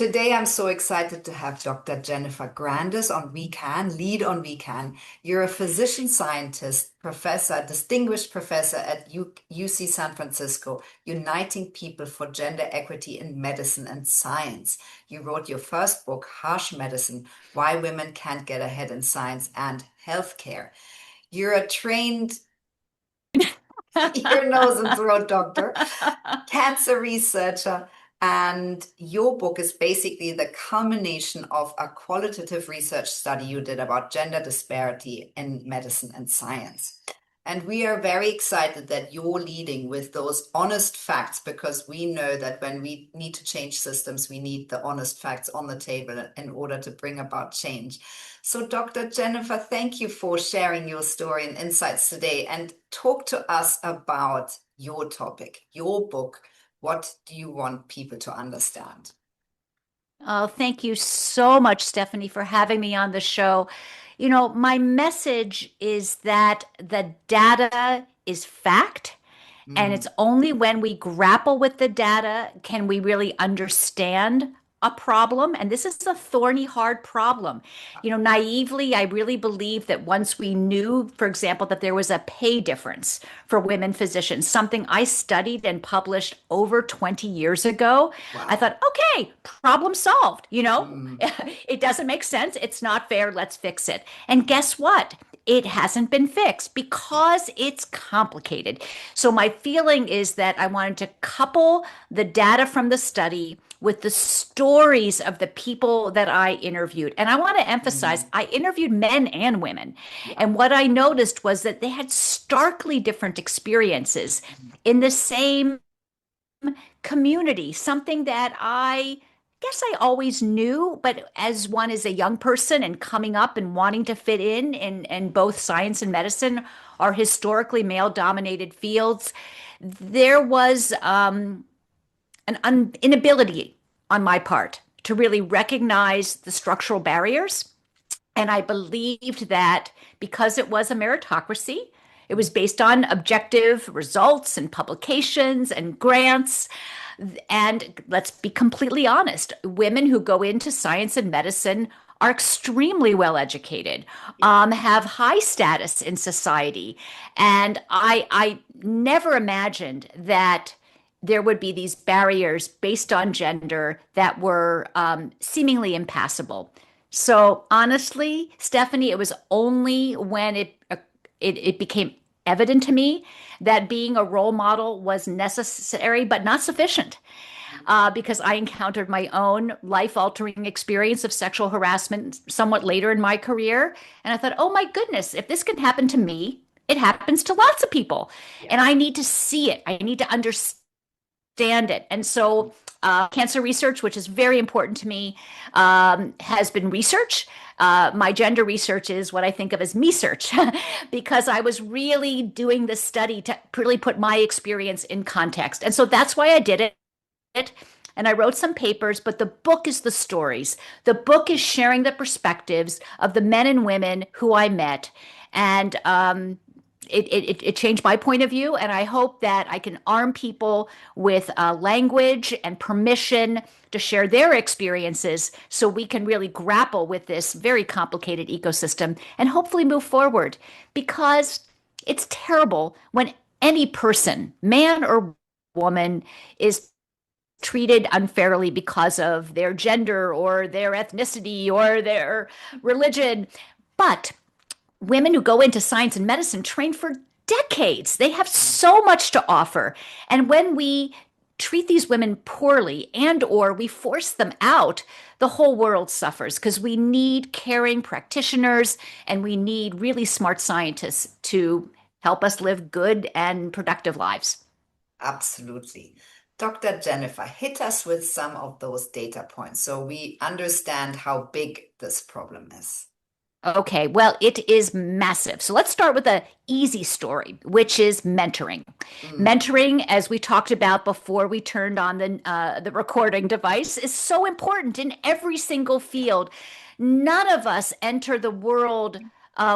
Today, I'm so excited to have Dr. Jennifer Grandis on WECAN, lead on WECAN. You're a physician scientist, professor, distinguished professor at UC San Francisco, uniting people for gender equity in medicine and science. You wrote your first book, Harsh Medicine: Why Women Can't Get Ahead in Science and Healthcare. You're a trained ear, nose, and throat doctor, cancer researcher, and your book is basically the culmination of a qualitative research study you did about gender disparity in medicine and science. And we are very excited that you're leading with those honest facts, because we know that when we need to change systems, we need the honest facts on the table in order to bring about change. So, Dr. Jennifer, thank you for sharing your story and insights today, and talk to us about your topic, your book. What do you want people to understand? Oh, thank you so much, Stephanie, for having me on the show. My message is that the data is fact, and Mm, it's only when we grapple with the data can we really understand a problem. And this is a thorny, hard problem. Naively, I really believe that once we knew, for example, that there was a pay difference for women physicians, something I studied and published over 20 years ago, I wow. thought, okay, problem solved. Mm, It doesn't make sense. It's not fair. Let's fix it. And guess what? It hasn't been fixed because it's complicated. So, my feeling is that I wanted to couple the data from the study with the stories of the people that I interviewed. And I want to emphasize, mm, I interviewed men and women. yeah. And what I noticed was that they had starkly different experiences in the same community, something that I guess I always knew, but as one is a young person and coming up and wanting to fit in, and both science and medicine are historically male dominated fields, there was an inability on my part to really recognize the structural barriers. And I believed that because it was a meritocracy, it was based on objective results and publications and grants. And let's be completely honest, women who go into science and medicine are extremely well educated, Yeah. have high status in society. And I never imagined that there would be these barriers based on gender that were seemingly impassable. So honestly, Stephanie, it was only when it became evident to me that being a role model was necessary but not sufficient, because I encountered my own life-altering experience of sexual harassment somewhat later in my career, and I thought, oh my goodness, if this can happen to me, it happens to lots of people, Yeah. and I need to see it. I need to understand it. And so, cancer research, which is very important to me, has been research. My gender research is what I think of as me search, because I was really doing this study to really put my experience in context. And so that's why I did it. And I wrote some papers, but the book is the stories. The book is sharing the perspectives of the men and women who I met. And it changed my point of view. And I hope that I can arm people with language and permission to share their experiences so we can really grapple with this very complicated ecosystem and hopefully move forward. Because it's terrible when any person, man or woman, is treated unfairly because of their gender or their ethnicity or their religion. But women who go into science and medicine train for decades. They have so much to offer. And when we treat these women poorly and or we force them out, the whole world suffers, because we need caring practitioners and we need really smart scientists to help us live good and productive lives. Absolutely. Dr. Jennifer, hit us with some of those data points so we understand how big this problem is. Okay, well, it is massive. So let's start with a easy story, which is mentoring. Mm, Mentoring, as we talked about before we turned on the recording device, is so important in every single yeah. field. None of us enter the world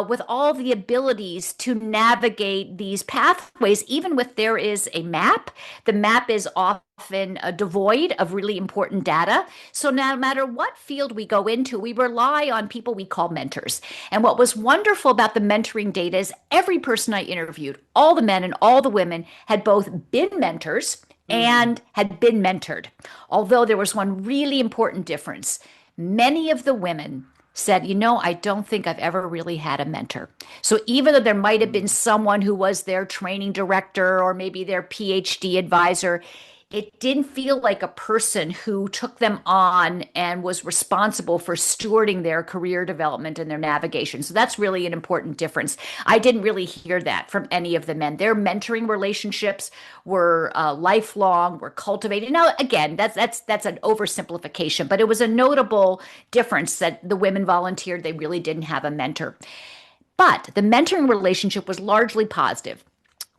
with all the abilities to navigate these pathways, even if there is a map. The map is often devoid of really important data. So no matter what field we go into, we rely on people we call mentors. And what was wonderful about the mentoring data is every person I interviewed, all the men and all the women, had both been mentors and had been mentored. Although there was one really important difference. Many of the women said, I don't think I've ever really had a mentor. So even though there might have been someone who was their training director or maybe their PhD advisor, it didn't feel like a person who took them on and was responsible for stewarding their career development and their navigation. So that's really an important difference. I didn't really hear that from any of the men. Their mentoring relationships were lifelong, were cultivated. Now, again, that's an oversimplification, but it was a notable difference that the women volunteered. They really didn't have a mentor. But the mentoring relationship was largely positive,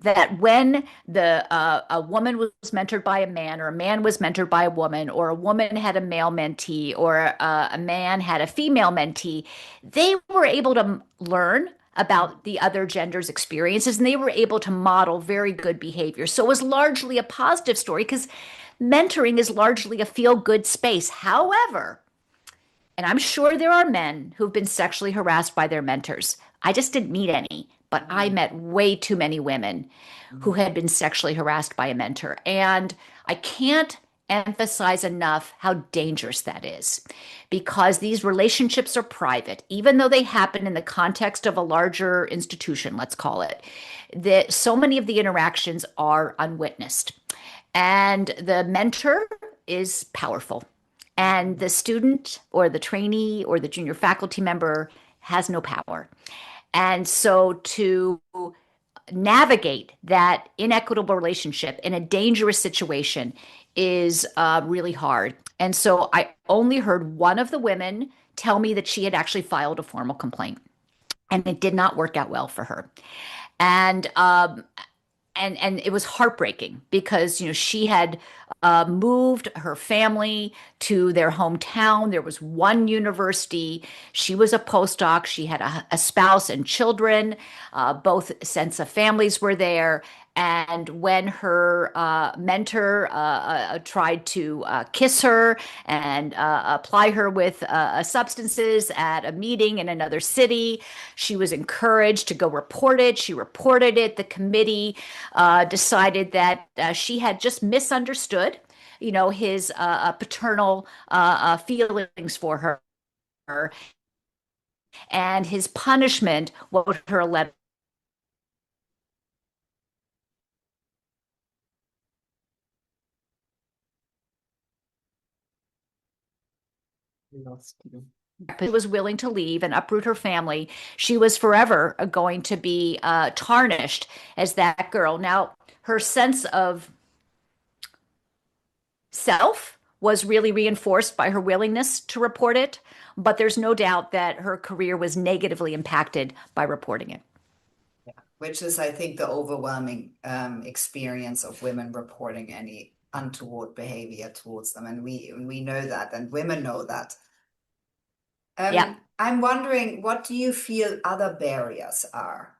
that when a woman was mentored by a man, or a man was mentored by a woman, or a woman had a male mentee, or a man had a female mentee, they were able to learn about the other gender's experiences, and they were able to model very good behavior. So it was largely a positive story because mentoring is largely a feel-good space. However, and I'm sure there are men who've been sexually harassed by their mentors. I just didn't meet any, but I met way too many women who had been sexually harassed by a mentor. And I can't emphasize enough how dangerous that is, because these relationships are private, even though they happen in the context of a larger institution, let's call it. That so many of the interactions are unwitnessed. And the mentor is powerful. And the student or the trainee or the junior faculty member has no power. And so to navigate that inequitable relationship in a dangerous situation is really hard. And so I only heard one of the women tell me that she had actually filed a formal complaint, and it did not work out well for her. And and it was heartbreaking because she had moved her family to their hometown. There was one university. She was a postdoc. She had a spouse and children. Both sets of families were there. And when her mentor tried to kiss her and apply her with substances at a meeting in another city, she was encouraged to go report it. She reported it. The committee decided that she had just misunderstood, his paternal feelings for her, and his punishment was her 11. She was willing to leave and uproot her family. She was forever going to be tarnished as that girl. Now, her sense of self was really reinforced by her willingness to report it, but there's no doubt that her career was negatively impacted by reporting it. Which is, I think, the overwhelming experience of women reporting any untoward behavior towards them. And we know that, and women know that. Yeah. I'm wondering, what do you feel other barriers are?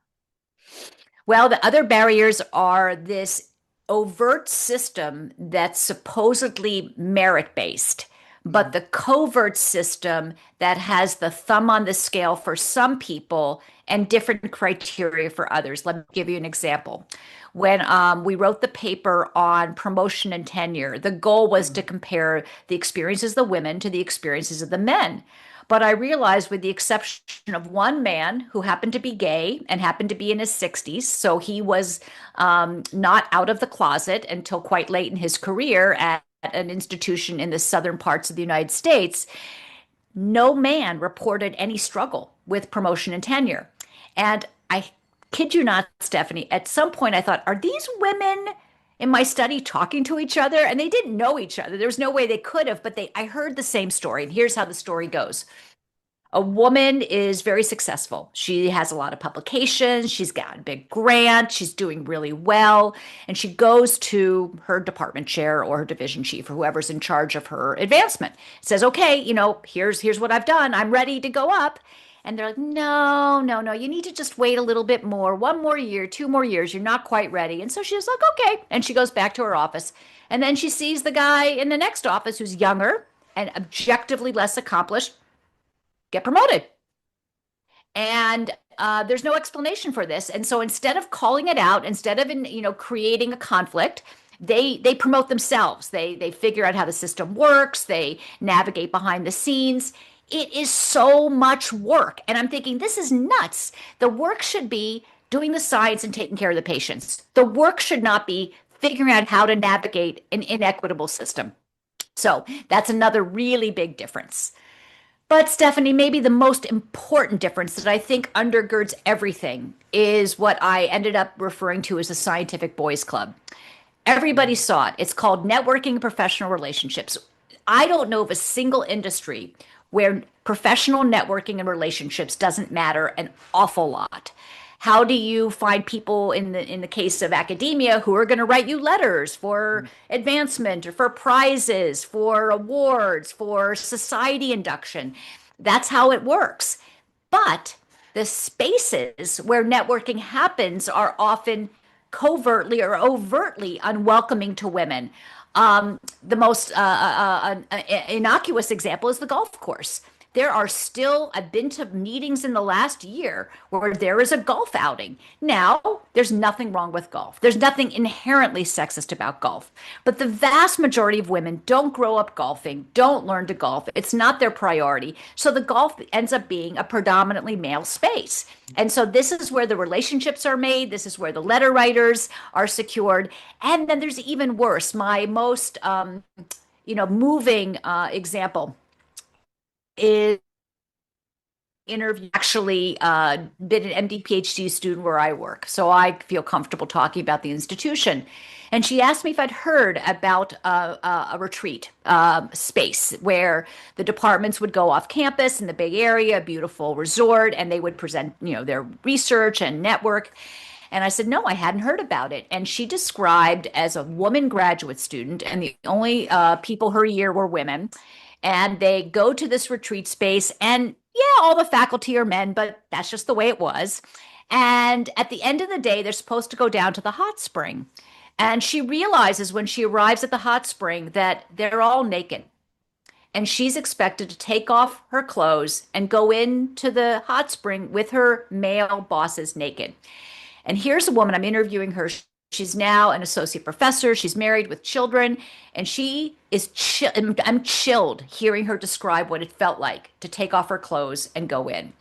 Well, the other barriers are this overt system that's supposedly merit-based, but the covert system that has the thumb on the scale for some people and different criteria for others. Let me give you an example. When we wrote the paper on promotion and tenure, the goal was to compare the experiences of the women to the experiences of the men. But I realized, with the exception of one man who happened to be gay and happened to be in his 60s, so he was not out of the closet until quite late in his career at an institution in the southern parts of the United States, no man reported any struggle with promotion and tenure. And I kid you not, Stephanie, at some point I thought, are these women in my study talking to each other? And they didn't know each other. There was no way they could have, but I heard the same story. And here's how the story goes. A woman is very successful. She has a lot of publications. She's got a big grant. She's doing really well. And she goes to her department chair or her division chief or whoever's in charge of her advancement. Says, okay, here's what I've done. I'm ready to go up. And they're like, no, no, no, you need to just wait a little bit more, 1 more year, 2 more years. You're not quite ready. And so she's like, okay. And she goes back to her office. And then she sees the guy in the next office who's younger and objectively less accomplished get promoted. And there's no explanation for this. And so instead of calling it out, instead of creating a conflict, they promote themselves. They figure out how the system works. They navigate behind the scenes. It is so much work. And I'm thinking, this is nuts. The work should be doing the science and taking care of the patients. The work should not be figuring out how to navigate an inequitable system. So that's another really big difference. But Stephanie, maybe the most important difference that I think undergirds everything is what I ended up referring to as the scientific boys club. Everybody saw it. It's called networking and professional relationships. I don't know of a single industry where professional networking and relationships doesn't matter an awful lot. How do you find people in the case of academia who are going to write you letters for advancement or for prizes, for awards, for society induction? That's how it works. But the spaces where networking happens are often covertly or overtly unwelcoming to women. The most innocuous example is the golf course. There are still, I've been to meetings in the last year where there is a golf outing. Now, there's nothing wrong with golf. There's nothing inherently sexist about golf. But the vast majority of women don't grow up golfing, don't learn to golf. It's not their priority. So the golf ends up being a predominantly male space. And so this is where the relationships are made. This is where the letter writers are secured. And then there's even worse. My most, moving example is interview actually been an MD PhD student where I work. So I feel comfortable talking about the institution. And she asked me if I'd heard about a retreat space where the departments would go off campus in the Bay Area, a beautiful resort, and they would present, their research and network. And I said, no, I hadn't heard about it. And she described as a woman graduate student, and the only people her year were women. And they go to this retreat space, and yeah, all the faculty are men, but that's just the way it was. And at the end of the day, they're supposed to go down to the hot spring. And she realizes when she arrives at the hot spring that they're all naked. And she's expected to take off her clothes and go into the hot spring with her male bosses naked. And here's a woman, I'm interviewing her. She's now an associate professor. She's married with children. And she is I'm chilled hearing her describe what it felt like to take off her clothes and go in.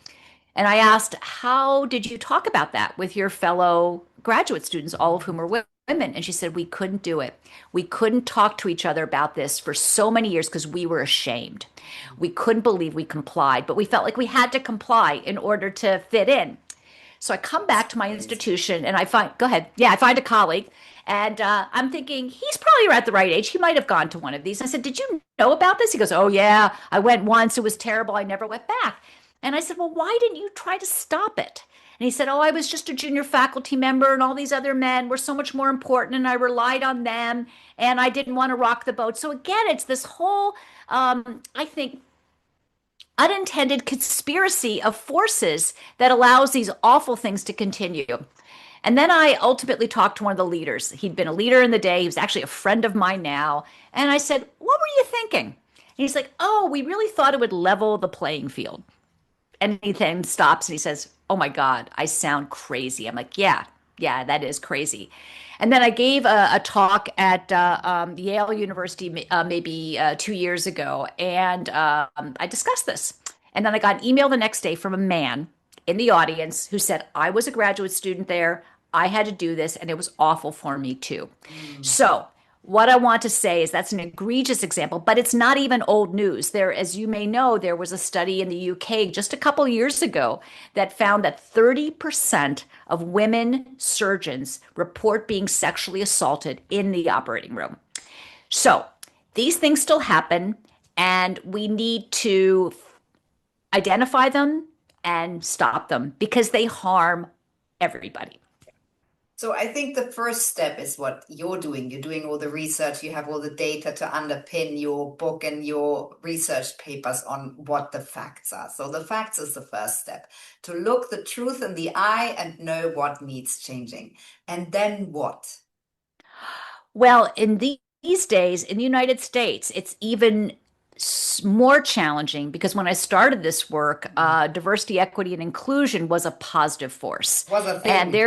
And I asked, how did you talk about that with your fellow graduate students, all of whom are women? And she said, we couldn't do it. We couldn't talk to each other about this for so many years because we were ashamed. We couldn't believe we complied, but we felt like we had to comply in order to fit in. So I come back to my institution and I find, go ahead. Yeah, I find a colleague and I'm thinking he's probably at the right age. He might have gone to one of these. I said, did you know about this? He goes, oh yeah, I went once. It was terrible. I never went back. And I said, well, why didn't you try to stop it? And he said, oh, I was just a junior faculty member and all these other men were so much more important and I relied on them and I didn't want to rock the boat. So again, it's this whole, I think, unintended conspiracy of forces that allows these awful things to continue. And then I ultimately talked to one of the leaders. He'd been a leader in the day. He was actually a friend of mine now. And I said, what were you thinking? And he's like, oh, we really thought it would level the playing field. And he then stops and he says, oh my God, I sound crazy. I'm like, yeah, that is crazy. And then I gave a talk at Yale University maybe 2 years ago, and I discussed this. And then I got an email the next day from a man in the audience who said, I was a graduate student there. I had to do this, and it was awful for me too. So what I want to say is that's an egregious example, but it's not even old news. There, as you may know, there was a study in the UK just a couple years ago that found that 30% of women surgeons report being sexually assaulted in the operating room. So these things still happen, and we need to identify them and stop them because they harm everybody. So I think the first step is what you're doing. You're doing all the research, you have all the data to underpin your book and your research papers on what the facts are. So the facts is the first step, to look the truth in the eye and know what needs changing. And then what? Well, in these days in the United States, it's even more challenging because when I started this work, diversity, equity, and inclusion was a positive force. Was a And thing.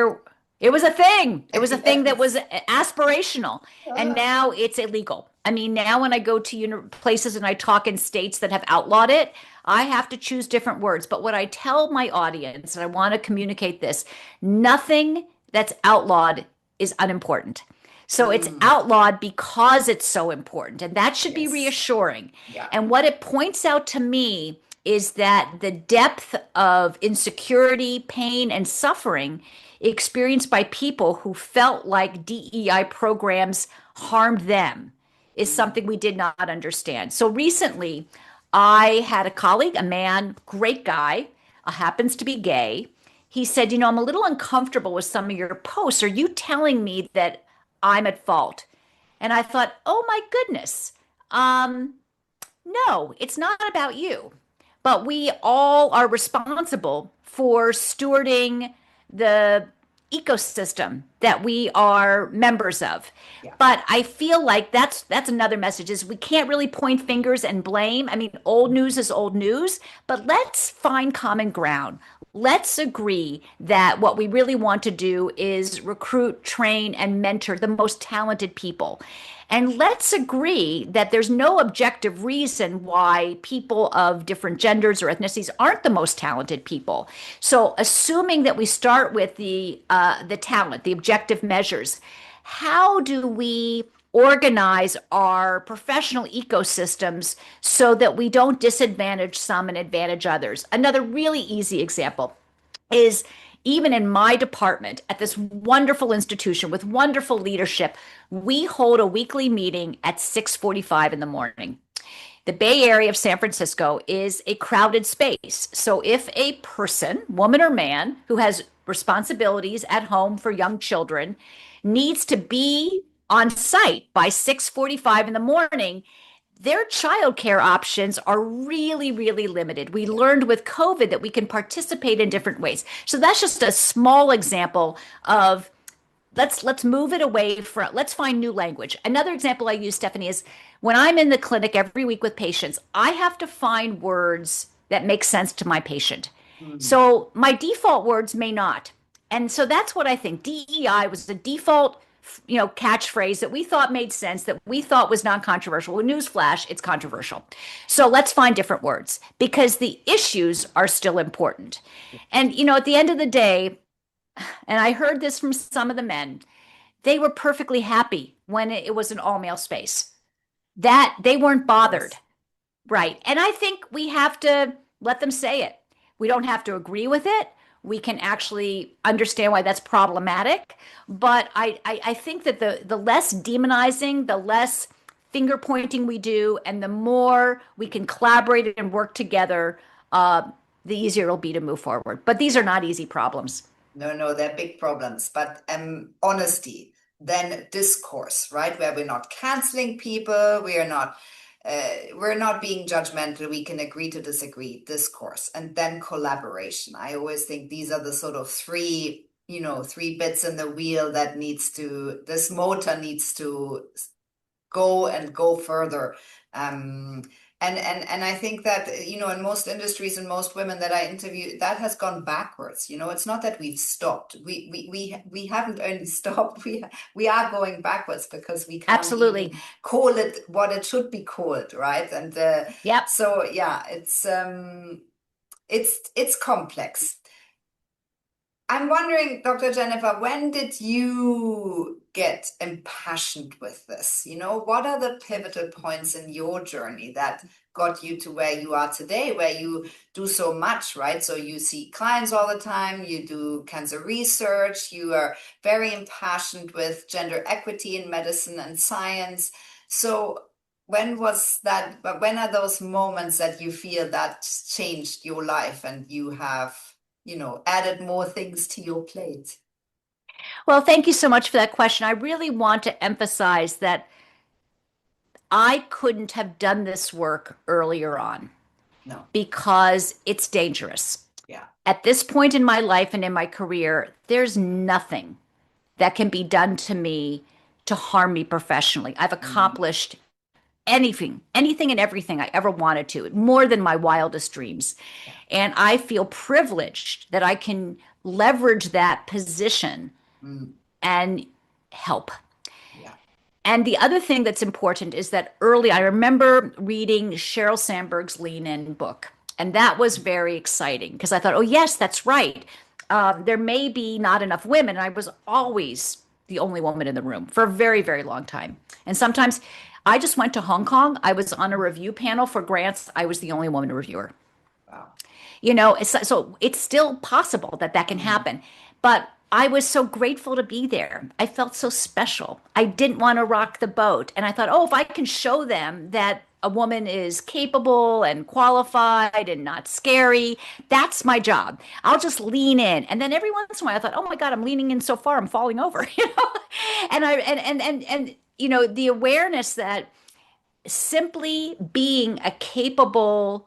it was a thing. It was a thing that was Yes. aspirational. And Ah, now it's illegal. I mean, now when I go to places and I talk in states that have outlawed it, I have to choose different words. But what I tell my audience, and I want to communicate this, nothing that's outlawed is unimportant. So it's mm, outlawed because it's so important. And that should be yes. reassuring. Yeah. And what it points out to me is that the depth of insecurity, pain, and suffering experienced by people who felt like DEI programs harmed them is Mm, something we did not understand. So recently, I had a colleague, a man, great guy, happens to be gay. He said, I'm a little uncomfortable with some of your posts. Are you telling me that I'm at fault? And I thought, oh my goodness. Um, no, it's not about you. But we all are responsible for stewarding the ecosystem that we are members of. yeah. But I feel like that's another message is we can't really point fingers and blame. I mean, old news is old news, but let's find common ground. Let's agree that what we really want to do is recruit, train, and mentor the most talented people. And let's agree that there's no objective reason why people of different genders or ethnicities aren't the most talented people. So, assuming that we start with the talent, the objective measures, how do we organize our professional ecosystems so that we don't disadvantage some and advantage others? Another really easy example is even in my department at this wonderful institution with wonderful leadership, we hold a weekly meeting at 6:45 in the morning. The Bay Area of San Francisco is a crowded space. So if a person, woman or man, who has responsibilities at home for young children needs to be on site by 6:45 in the morning, their childcare options are really, really limited. We learned with COVID that we can participate in different ways. So that's just a small example of let's move it away from let's find new language. Another example I use, Stephanie, is when I'm in the clinic every week with patients, I have to find words that make sense to my patient. Mm, So my default words may not. And so that's what I think. DEI was the default, catchphrase that we thought made sense, that we thought was non-controversial. Well, newsflash, it's controversial. So let's find different words because the issues are still important. And at the end of the day, and I heard this from some of the men, they were perfectly happy when it was an all male space, that they weren't bothered. yes. Right. And I think we have to let them say it. We don't have to agree with it. We can actually understand why that's problematic. But I think that the less demonizing, the less finger pointing we do, and the more we can collaborate and work together, the easier it'll be to move forward. But these are Yeah. not easy problems. No, no, they're big problems. But honesty, then discourse, right? Where we're not canceling people, we're not being judgmental. We can agree to disagree. Discourse, and then collaboration. I always think these are the sort of three bits in the wheel that this motor needs to go and go further. Um, and I think that, in most industries and most women that I interview, that has gone backwards. It's not that we've stopped. We haven't only stopped. We are going backwards because we can't Absolutely. even call it what it should be called, right? And Yep. so yeah, it's complex. I'm wondering, Dr. Jennifer, when did you get impassioned with this? What are the pivotal points in your journey that got you to where you are today, where you do so much, right? So you see clients all the time, you do cancer research, you are very impassioned with gender equity in medicine and science. So when are those moments that you feel that changed your life and you have added more things to your plate? Well, thank you so much for that question. I really want to emphasize that I couldn't have done this work earlier on No. because it's dangerous. Yeah. At this point in my life and in my career, there's nothing that can be done to me to harm me professionally. I've accomplished anything and everything I ever wanted to, more than my wildest dreams. Yeah. And I feel privileged that I can leverage that position Mm. and help. Yeah. And the other thing that's important is that early, I remember reading Sheryl Sandberg's Lean In book, and that was very exciting because I thought, oh, yes, that's right. There may be not enough women. And I was always the only woman in the room for a very, very long time. And sometimes I just went to Hong Kong. I was on a review panel for grants. I was the only woman reviewer. Wow. So it's still possible that that can happen. But I was so grateful to be there. I felt so special. I didn't want to rock the boat. And I thought, oh, if I can show them that a woman is capable and qualified and not scary, that's my job. I'll just lean in. And then every once in a while I thought, oh my God, I'm leaning in so far, I'm falling over, And the awareness that simply being a capable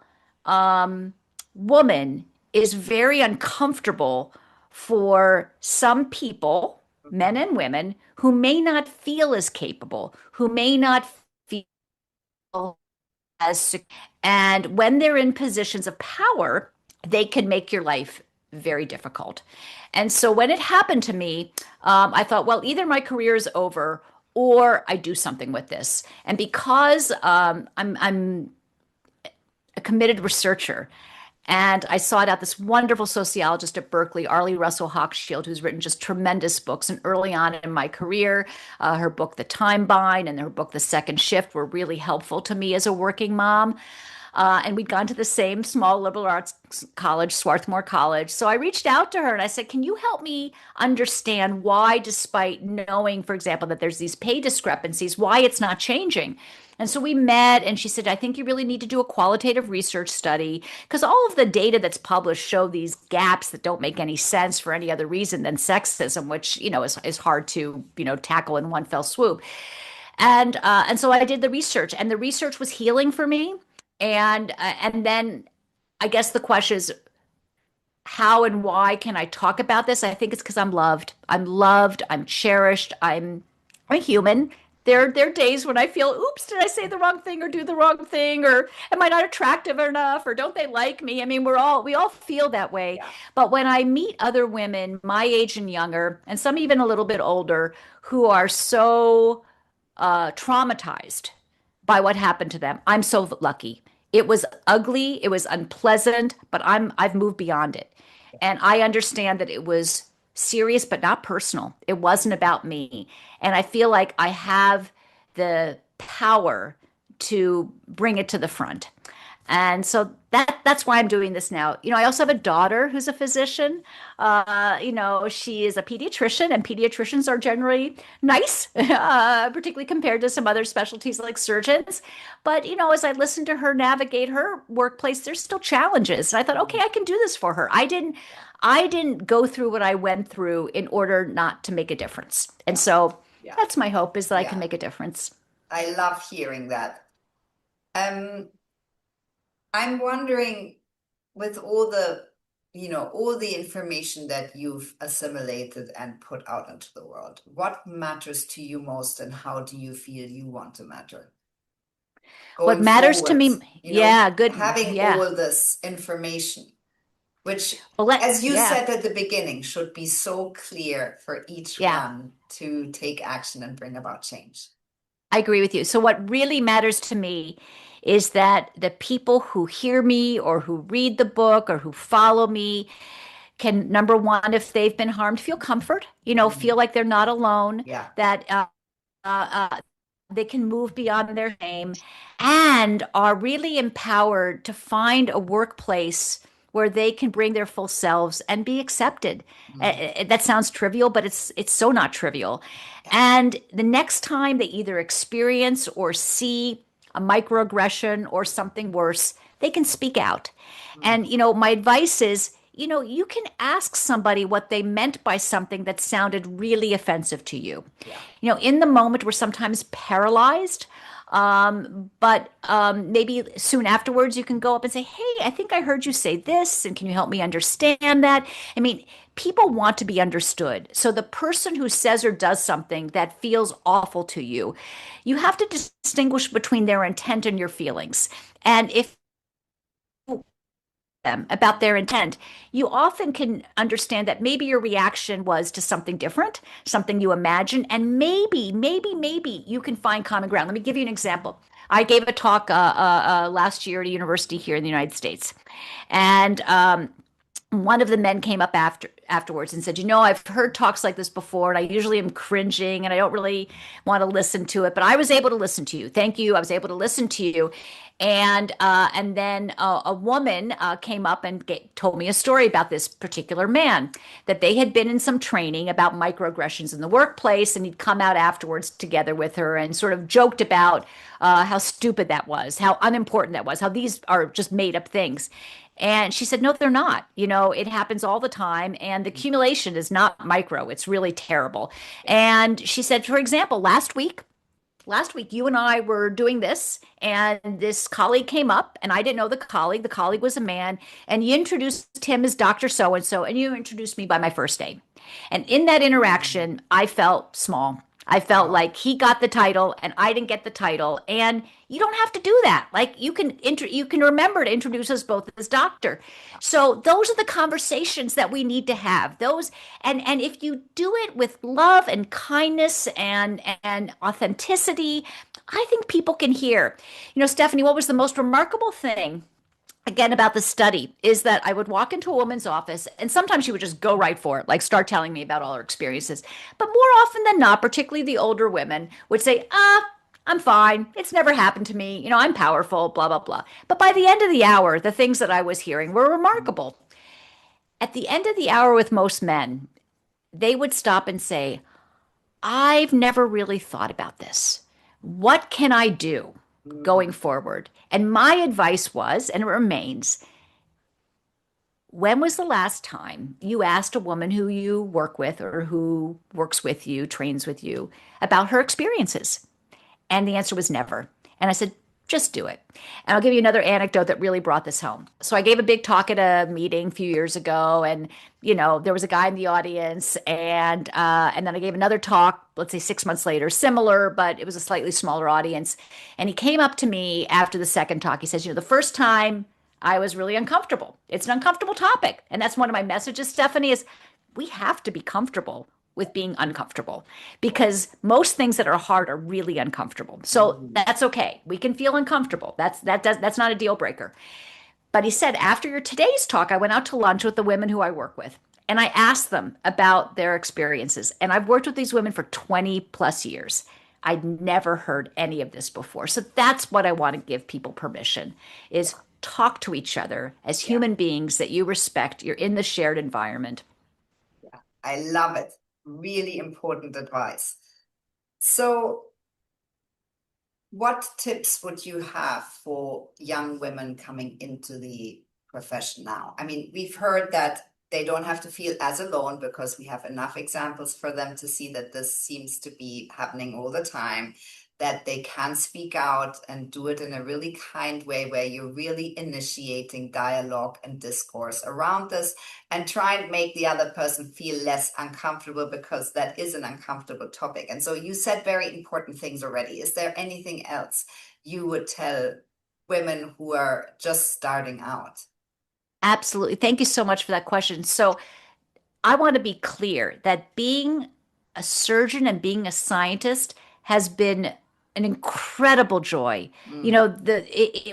woman is very uncomfortable for some people, men and women, who may not feel as capable, who may not feel as secure. And when they're in positions of power, they can make your life very difficult. And so when it happened to me, I thought, well, either my career is over or I do something with this. And because I'm a committed researcher, and I sought out this wonderful sociologist at Berkeley, Arlie Russell Hochschild, who's written just tremendous books. And early on in my career, her book, The Time Bind, and her book, The Second Shift, were really helpful to me as a working mom. And we'd gone to the same small liberal arts college, Swarthmore College. So I reached out to her and I said, can you help me understand why, despite knowing, for example, that there's these pay discrepancies, why it's not changing? And so we met, and she said, I think you really need to do a qualitative research study because all of the data that's published show these gaps that don't make any sense for any other reason than sexism, which, is hard to, tackle in one fell swoop. And so I did the research, and the research was healing for me. And then I guess the question is, how and why can I talk about this? I think it's because I'm loved. I'm loved. I'm cherished. I'm a human. There are days when I feel, oops, did I say the wrong thing or do the wrong thing? Or am I not attractive enough? Or don't they like me? I mean, we all feel that way. Yeah. But when I meet other women my age and younger, and some even a little bit older, who are so traumatized by what happened to them, I'm so lucky. It was ugly, it was unpleasant, but I've moved beyond it. And I understand that it was serious but not personal. It wasn't about me. And I feel like I have the power to bring it to the front. And so that's why I'm doing this now. I also have a daughter who's a physician. She is a pediatrician, and pediatricians are generally nice, particularly compared to some other specialties like surgeons. But, as I listened to her navigate her workplace, there's still challenges. And I thought, okay, I can do this for her. I didn't go through what I went through in order not to make a difference. And so that's my hope, is that I can make a difference. I love hearing that. I'm wondering, with all the information that you've assimilated and put out into the world, what matters to you most, and how do you feel you want to matter? What matters to me, having all this information, which, as you said at the beginning, should be so clear for each one to take action and bring about change. I agree with you. So what really matters to me is that the people who hear me or who read the book or who follow me can, number one, if they've been harmed, feel comfort, feel like they're not alone, that they can move beyond their shame, and are really empowered to find a workplace where they can bring their full selves and be accepted. That sounds trivial, but it's so not trivial. And the next time they either experience or see a microaggression or something worse, they can speak out. And, my advice is, you can ask somebody what they meant by something that sounded really offensive to you. Yeah. In the moment, we're sometimes paralyzed. But maybe soon afterwards, you can go up and say, "Hey, I think I heard you say this, and can you help me understand that?" I mean, people want to be understood. So the person who says or does something that feels awful to you, you have to distinguish between their intent and your feelings. And if them about their intent, you often can understand that maybe your reaction was to something different, something you imagined, and maybe you can find common ground. Let me give you an example. I gave a talk last year at a university here in the United States, and one of the men came up afterwards and said, I've heard talks like this before, and I usually am cringing and I don't really want to listen to it, but I was able to listen to you. Thank you. I was able to listen to you. And then a woman came up and told me a story about this particular man, that they had been in some training about microaggressions in the workplace, and he'd come out afterwards together with her and sort of joked about how stupid that was, how unimportant that was, how these are just made up things. And she said, no, they're not. It happens all the time. And the accumulation is not micro. It's really terrible. And she said, for example, last week you and I were doing this, and this colleague came up, and I didn't know the colleague. The colleague was a man, and you introduced him as Dr. So and so, and you introduced me by my first name. And in that interaction, I felt small. I felt like he got the title and I didn't get the title. And you don't have to do that. Like, you can remember to introduce us both as doctor. So those are the conversations that we need to have. And if you do it with love and kindness and authenticity, I think people can hear. Stephanie, what was the most remarkable thing again about the study is that I would walk into a woman's office, and sometimes she would just go right for it, like start telling me about all her experiences. But more often than not, particularly the older women would say, I'm fine. It's never happened to me. I'm powerful, blah, blah, blah. But by the end of the hour, the things that I was hearing were remarkable. At the end of the hour with most men, they would stop and say, I've never really thought about this. What can I do going forward? And my advice was, and it remains, when was the last time you asked a woman who you work with or who works with you, trains with you, about her experiences? And the answer was never. And I said, just do it. And I'll give you another anecdote that really brought this home. So I gave a big talk at a meeting a few years ago, and there was a guy in the audience, and then I gave another talk, let's say 6 months later, similar, but it was a slightly smaller audience. And he came up to me after the second talk. He says, the first time I was really uncomfortable. It's an uncomfortable topic. And that's one of my messages, Stephanie, is we have to be comfortable with being uncomfortable, because most things that are hard are really uncomfortable. So that's okay. We can feel uncomfortable. That's not a deal breaker. But he said, after today's talk, I went out to lunch with the women who I work with, and I asked them about their experiences. And I've worked with these women for 20 plus years. I'd never heard any of this before. So that's what I want to give people permission, is talk to each other as human beings that you respect. You're in the shared environment. Yeah, I love it. Really important advice. So what tips would you have for young women coming into the profession now? I mean, we've heard that they don't have to feel as alone, because we have enough examples for them to see that this seems to be happening all the time, that they can speak out and do it in a really kind way, where you're really initiating dialogue and discourse around this and try and make the other person feel less uncomfortable, because that is an uncomfortable topic. And so you said very important things already. Is there anything else you would tell women who are just starting out? Absolutely. Thank you so much for that question. So I want to be clear that being a surgeon and being a scientist has been an incredible joy.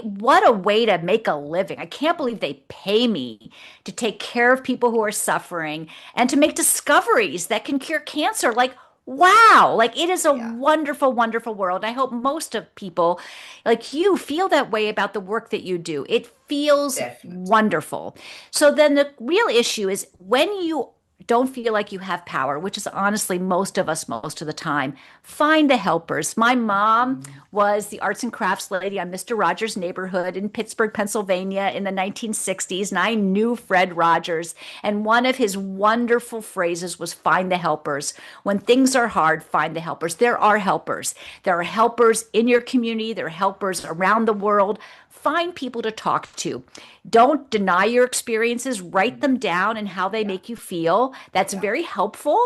What a way to make a living. I can't believe they pay me to take care of people who are suffering and to make discoveries that can cure cancer. Like, wow, like it is a wonderful, wonderful world. I hope most of people like you feel that way about the work that you do. It feels wonderful. So then the real issue is when you don't feel like you have power, which is honestly most of us most of the time, find the helpers. My mom was the arts and crafts lady on Mr. Rogers' Neighborhood in Pittsburgh, Pennsylvania in the 1960s, and I knew Fred Rogers. And one of his wonderful phrases was find the helpers. When things are hard, find the helpers. There are helpers. There are helpers in your community, there are helpers around the world. Find people to talk to. Don't deny your experiences, write them down and how they make you feel. That's very helpful.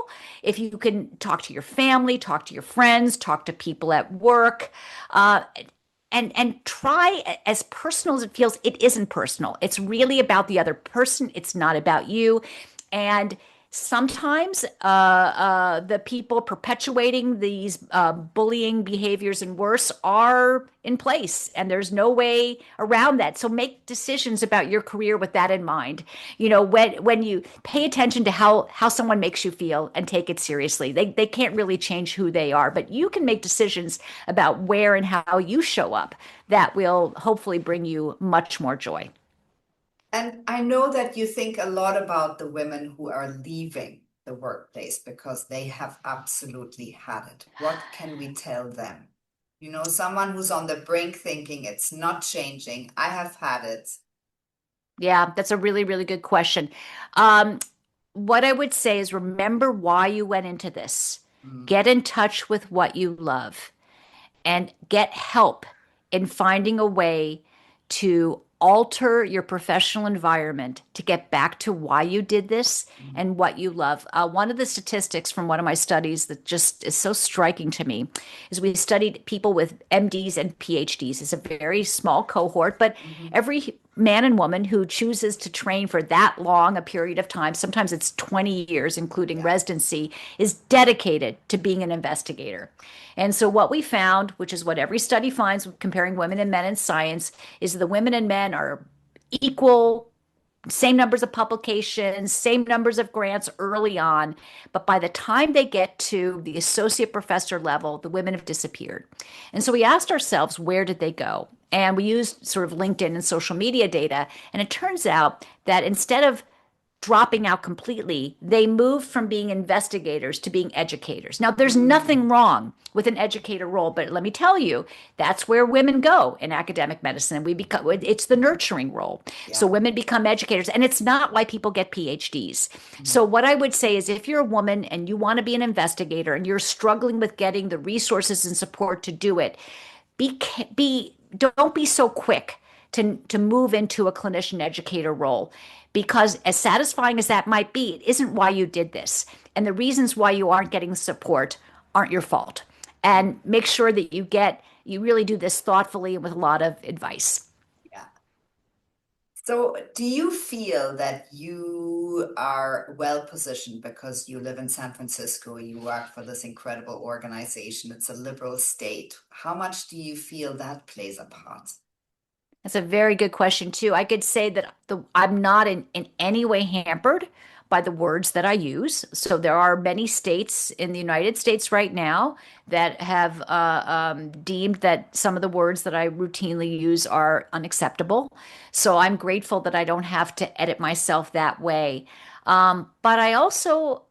If you can talk to your family, talk to your friends, talk to people at work, uh, and try as personal as it feels. It isn't personal. It's really about the other person. It's not about you. And sometimes the people perpetuating these bullying behaviors and worse are in place, and there's no way around that. So make decisions about your career with that in mind. You know, when you pay attention to how someone makes you feel and take it seriously, they can't really change who they are, but you can make decisions about where and how you show up that will hopefully bring you much more joy. And I know that you think a lot about the women who are leaving the workplace because they have absolutely had it. What can we tell them? You know, someone who's on the brink thinking it's not changing. I have had it. Yeah, that's a really, really good question. Um, what I would say is remember why you went into this. Mm, Get in touch with what you love and get help in finding a way to alter your professional environment to get back to why you did this mm, and what you love. One of the statistics from one of my studies that just is so striking to me is we studied people with MDs and PhDs. It's a very small cohort, but mhm. every man and woman who chooses to train for that long a period of time, sometimes it's 20 years, including Yeah. residency, is dedicated to being an investigator. And so, what we found, which is what every study finds comparing women and men in science, is the women and men are equal, same numbers of publications, same numbers of grants early on. But by the time they get to the associate professor level, the women have disappeared. And so we asked ourselves, where did they go? And we used sort of LinkedIn and social media data. And it turns out that instead of dropping out completely, they moved from being investigators to being educators. Now, there's Mm, nothing wrong with an educator role, but let me tell you, that's where women go in academic medicine. We become it's the nurturing role. So yeah. women become educators, and it's not why people get PhDs. Mm, So what I would say is if you're a woman and you want to be an investigator and you're struggling with getting the resources and support to do it, be don't be so quick to move into a clinician educator role, because as satisfying as that might be, it isn't why you did this, and the reasons why you aren't getting support aren't your fault. mm, And make sure that you really do this thoughtfully and with a lot of advice. yeah. So, do you feel that you are well positioned because you live in San Francisco, you work for this incredible organization, it's a liberal state? How much do you feel that plays a part? That's a very good question too. I could say that I'm not in any way hampered by the words that I use. So there are many states in the United States right now that have deemed that some of the words that I routinely use are unacceptable. So I'm grateful that I don't have to edit myself that way. But I also,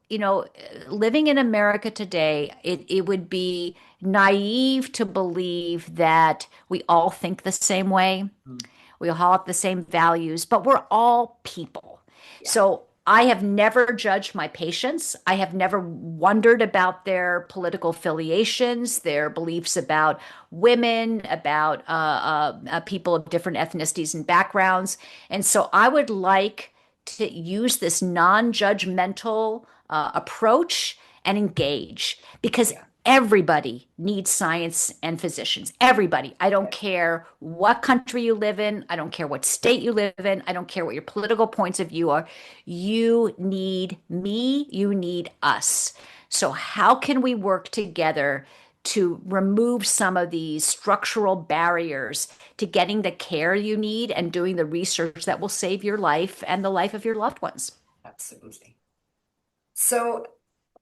living in America today, it would be naive to believe that we all think the same way. Mm, We all have the same values, but we're all people. yeah. So I have never judged my patients. I have never wondered about their political affiliations, their beliefs about women, about people of different ethnicities and backgrounds. And so I would like to use this non judgmental approach and engage, because Yeah. everybody needs science and physicians. Everybody. I don't Right. care what country you live in. I don't care what state you live in. I don't care what your political points of view are. You need me. You need us. So, how can we work together to remove some of these structural barriers to getting the care you need and doing the research that will save your life and the life of your loved ones? Absolutely. So,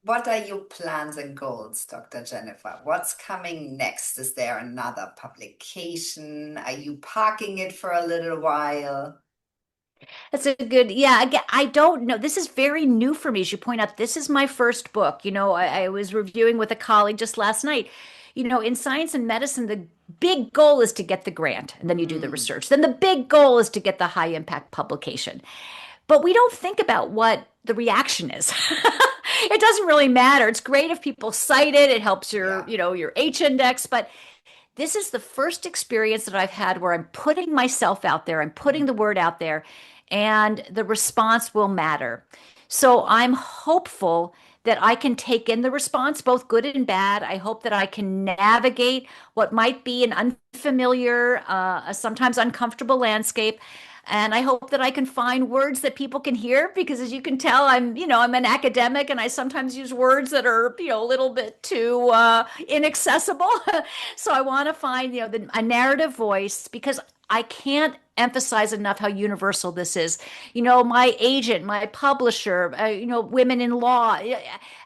what are your plans and goals, Dr. Jennifer? What's coming next? Is there another publication? Are you parking it for a little while? That's a good, yeah. Again, I don't know. This is very new for me. As you point out, this is my first book. I was reviewing with a colleague just last night. In science and medicine, the big goal is to get the grant, and then you do the Mm, research. Then the big goal is to get the high impact publication. But we don't think about what the reaction is. It doesn't really matter. It's great if people cite it. It helps yeah. your H index, but this is the first experience that I've had where I'm putting myself out there, I'm putting the word out there, and the response will matter. So I'm hopeful that I can take in the response, both good and bad. I hope that I can navigate what might be an unfamiliar, sometimes uncomfortable landscape. And I hope that I can find words that people can hear because as you can tell, I'm an academic and I sometimes use words that are, a little bit too inaccessible. So I want to find, a narrative voice because I can't emphasize enough how universal this is. My agent, my publisher, women in law.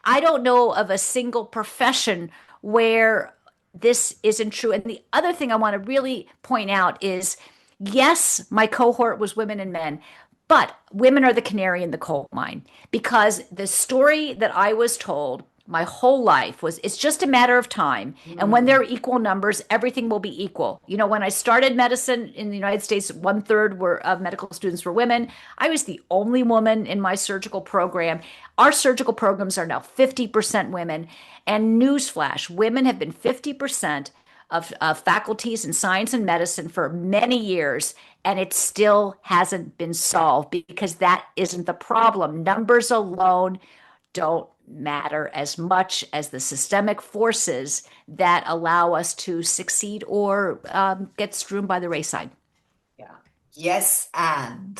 I don't know of a single profession where this isn't true. And the other thing I want to really point out is yes, my cohort was women and men, but women are the canary in the coal mine because the story that I was told my whole life was it's just a matter of time. And when there Mm, are equal numbers, everything will be equal. When I started medicine in the United States, 1/3 of medical students were women. I was the only woman in my surgical program. Our surgical programs are now 50% women. And newsflash, women have been 50% of faculties in science and medicine for many years, and it still hasn't been solved because that isn't the problem. Numbers alone don't matter as much as the systemic forces that allow us to succeed or get strewn by the wayside. yeah. Yes, and.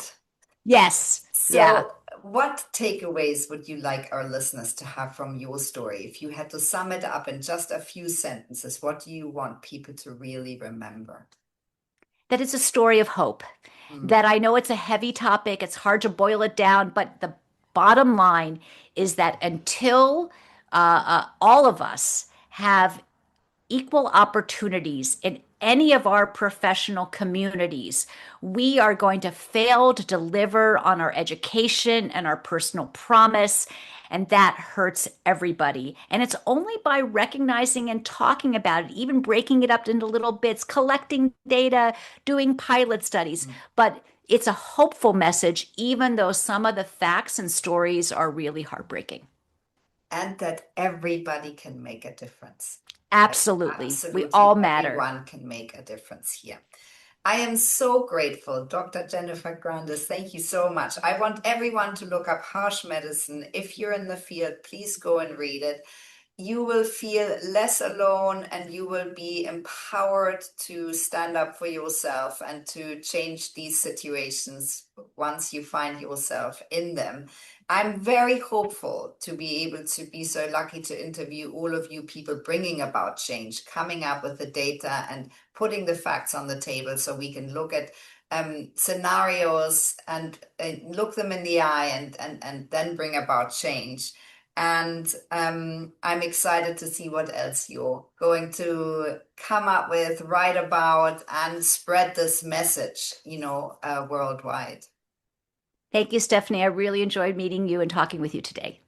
Yes. Yeah. So, what takeaways would you like our listeners to have from your story? If you had to sum it up in just a few sentences, what do you want people to really remember? That it's a story of hope. Mm, That I know it's a heavy topic, it's hard to boil it down, but the bottom line is that until all of us have equal opportunities in any of our professional communities, we are going to fail to deliver on our education and our personal promise. And that hurts everybody. And it's only by recognizing and talking about it, even breaking it up into little bits, collecting data, doing pilot studies. mm. But it's a hopeful message, even though some of the facts and stories are really heartbreaking. And that everybody can make a difference. That Absolutely. We all absolutely matter. everyone can make a difference here. I am so grateful, Dr. Jennifer Grandis. Thank you so much. I want everyone to look up Harsh Medicine. If you're in the field, please go and read it. You will feel less alone and you will be empowered to stand up for yourself and to change these situations once you find yourself in them. I'm very hopeful to be able to be so lucky to interview all of you people bringing about change, coming up with the data and putting the facts on the table so we can look at scenarios and look them in the eye and then bring about change. And I'm excited to see what else you're going to come up with, write about, and spread this message, worldwide. Thank you, Stephanie. I really enjoyed meeting you and talking with you today.